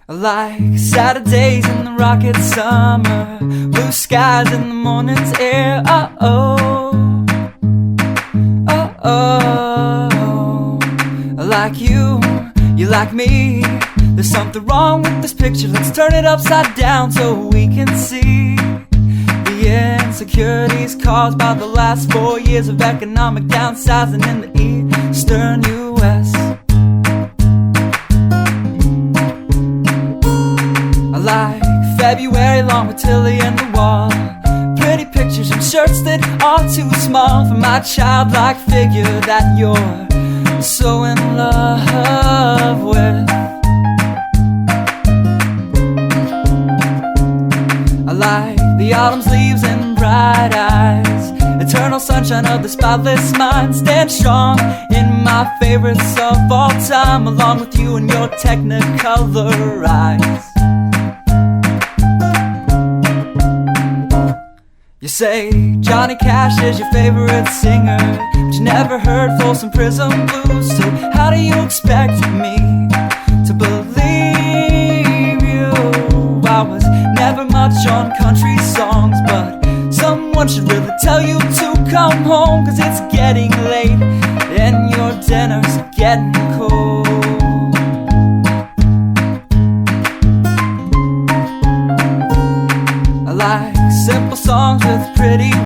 I like Saturdays in the rocket summer, blue skies in the morning's air. Oh-oh, oh-oh. I like you, you like me. There's something wrong with this picture. Let's turn it upside down so we can see the insecurities caused by the last 4 years of economic downsizing in the eastern U.S. I like February long with Tilly and the wall, pretty pictures and shirts that are too small for my childlike figure that you're so in love with. I like the autumn's leaves and bright eyes, eternal sunshine of the spotless mind. Stand strong in my favorites of all time, along with you and your technicolor eyes. You say Johnny Cash is your favorite singer, but you never heard Folsom Prison Blues. So how do you expect me to believe you? I was never much on country songs, but someone should really tell you to come home, 'cause it's getting late and your dinner's getting cold. I like simple songs with pretty